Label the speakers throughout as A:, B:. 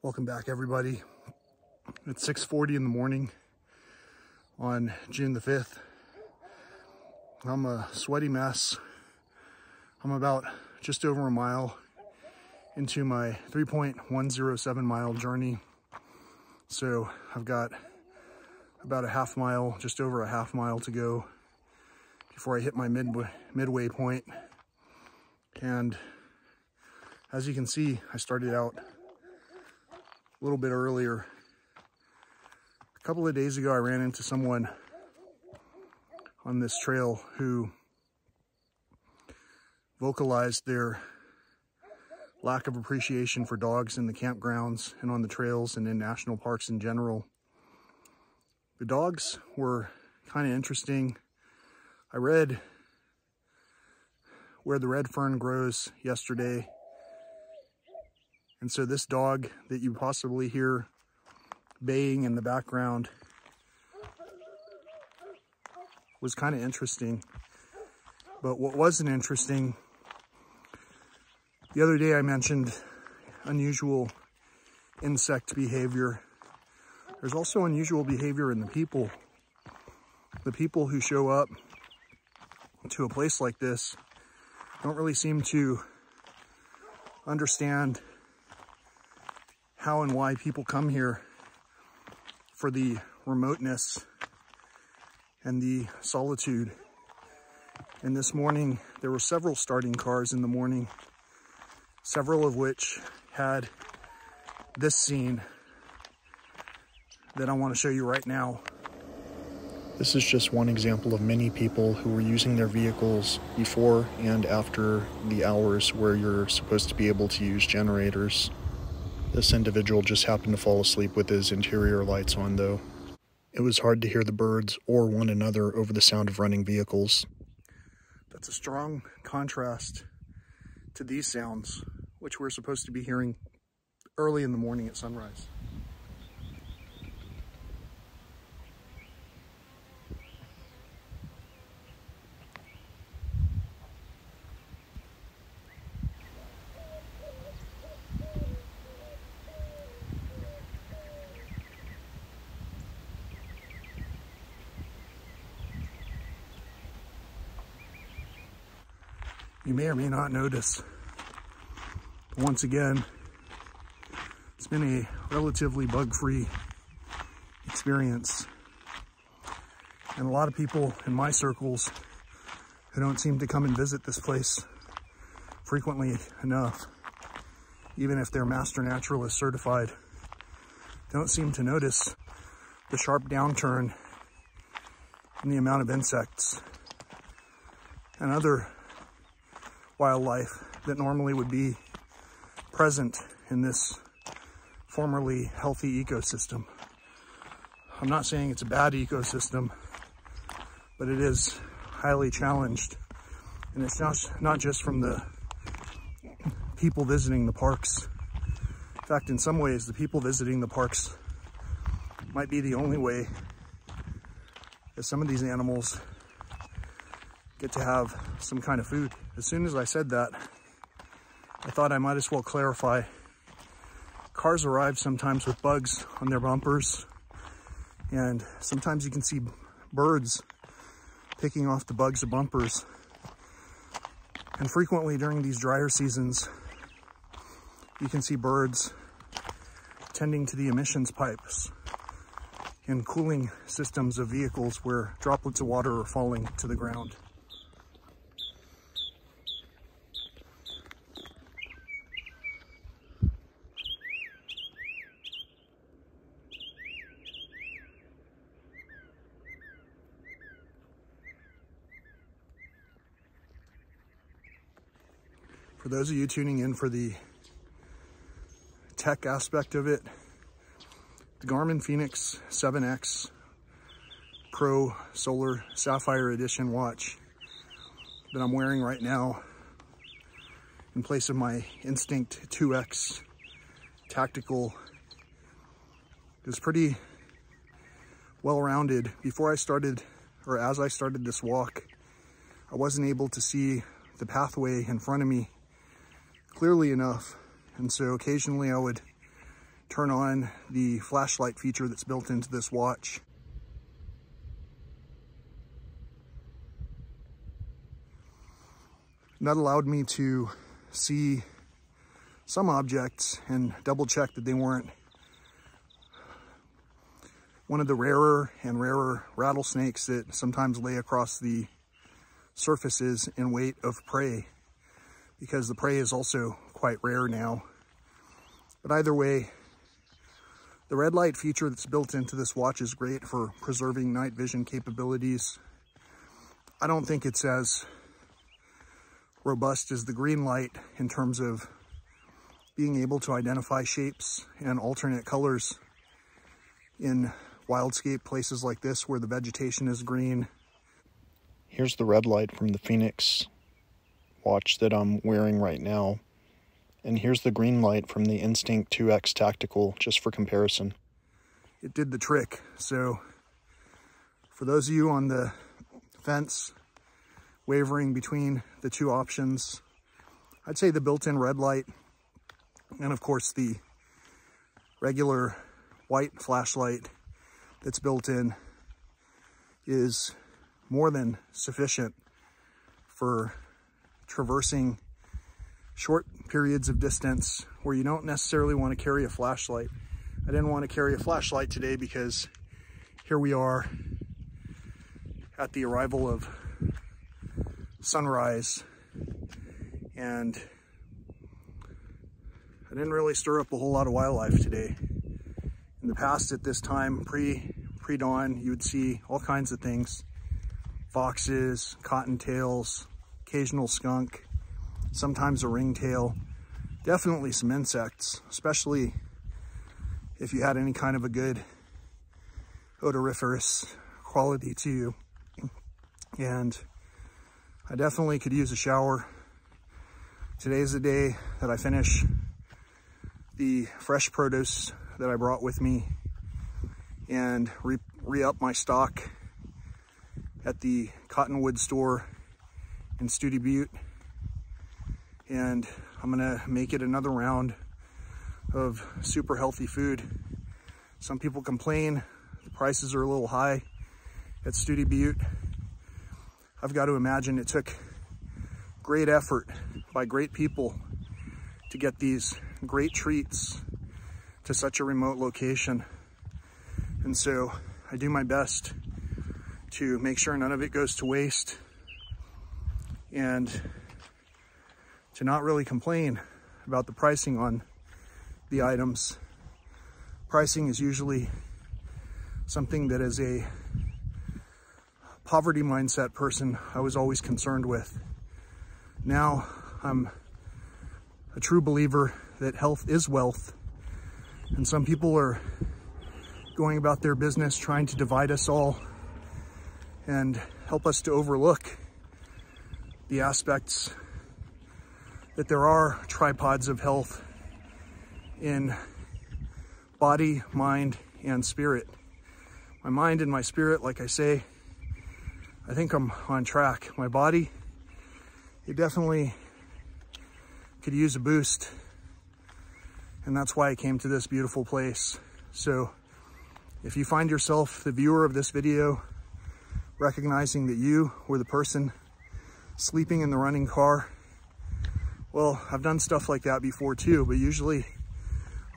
A: Welcome back, everybody. It's 6:40 in the morning on June the 5th. I'm a sweaty mess. I'm about just over a mile into my 3.107 mile journey. So I've got about a half mile, just over a half mile to go before I hit my midway point. And as you can see, I started out a little bit earlier. A couple of days ago, I ran into someone on this trail who vocalized their lack of appreciation for dogs in the campgrounds and on the trails and in national parks in general. The dogs were kind of interesting. I read where the red fern grows yesterday. And so this dog that you possibly hear baying in the background was kind of interesting. But what wasn't interesting, the other day I mentioned unusual insect behavior. There's also unusual behavior in the people. The people who show up to a place like this don't really seem to understand how and why people come here for the remoteness and the solitude. And this morning, there were several starting cars in the morning, several of which had this scene that I want to show you right now. This is just one example of many people who were using their vehicles before and after the hours where you're supposed to be able to use generators. This individual just happened to fall asleep with his interior lights on, though. It was hard to hear the birds or one another over the sound of running vehicles. That's a strong contrast to these sounds, which we're supposed to be hearing early in the morning at sunrise. You may or may not notice, but once again, it's been a relatively bug-free experience. And a lot of people in my circles who don't seem to come and visit this place frequently enough, even if they're master naturalist certified, don't seem to notice the sharp downturn in the amount of insects and other wildlife that normally would be present in this formerly healthy ecosystem. I'm not saying it's a bad ecosystem, but it is highly challenged. And it's not just from the people visiting the parks. In fact, in some ways, the people visiting the parks might be the only way that some of these animals get to have some kind of food. As soon as I said that, I thought I might as well clarify. Cars arrive sometimes with bugs on their bumpers, and sometimes you can see birds picking off the bugs of bumpers. And frequently during these drier seasons, you can see birds tending to the emissions pipes and cooling systems of vehicles where droplets of water are falling to the ground. For those of you tuning in for the tech aspect of it, the Garmin Fenix 7X Pro Solar Sapphire Edition watch that I'm wearing right now in place of my Instinct 2X Tactical is pretty well-rounded. Before I started, or as I started this walk, I wasn't able to see the pathway in front of me clearly enough, and so occasionally I would turn on the flashlight feature that's built into this watch. And that allowed me to see some objects and double check that they weren't one of the rarer and rarer rattlesnakes that sometimes lay across the surfaces in weight of prey, because the prey is also quite rare now. But either way, the red light feature that's built into this watch is great for preserving night vision capabilities. I don't think it's as robust as the green light in terms of being able to identify shapes and alternate colors in wildscape places like this where the vegetation is green. Here's the red light from the Phoenix watch that I'm wearing right now. And here's the green light from the Instinct 2X Tactical, just for comparison. It did the trick. So for those of you on the fence, wavering between the two options, I'd say the built-in red light and of course the regular white flashlight that's built in is more than sufficient for traversing short periods of distance where you don't necessarily want to carry a flashlight. I didn't want to carry a flashlight today because here we are at the arrival of sunrise, and I didn't really stir up a whole lot of wildlife today. In the past at this time, pre-dawn, you would see all kinds of things. Foxes, cottontails, occasional skunk, sometimes a ringtail, definitely some insects, especially if you had any kind of a good odoriferous quality to you. And I definitely could use a shower. Today's the day that I finish the fresh produce that I brought with me and re-up my stock at the Cottonwood store in Studi Butte. And I'm gonna make it another round of super healthy food. Some people complain the prices are a little high at Studi Butte. I've got to imagine it took great effort by great people to get these great treats to such a remote location. And so I do my best to make sure none of it goes to waste and to not really complain about the pricing on the items. Pricing is usually something that as a poverty mindset person I was always concerned with. Now I'm a true believer that health is wealth, and some people are going about their business trying to divide us all and help us to overlook the aspects that there are tripods of health in body, mind, and spirit. My mind and my spirit, like I say, I think I'm on track. My body, it definitely could use a boost, and that's why I came to this beautiful place. So if you find yourself, the viewer of this video, recognizing that you were the person sleeping in the running car, well, I've done stuff like that before too, but usually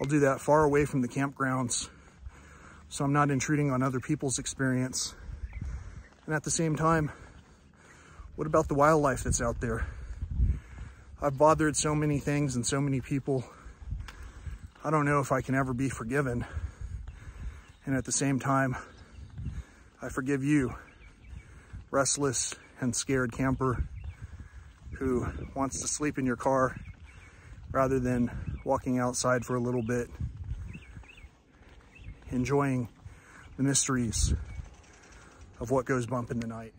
A: I'll do that far away from the campgrounds, so I'm not intruding on other people's experience. And at the same time, what about the wildlife that's out there? I've bothered so many things and so many people. I don't know if I can ever be forgiven. And at the same time, I forgive you, restless and scared camper who wants to sleep in your car rather than walking outside for a little bit, enjoying the mysteries of what goes bump in the night.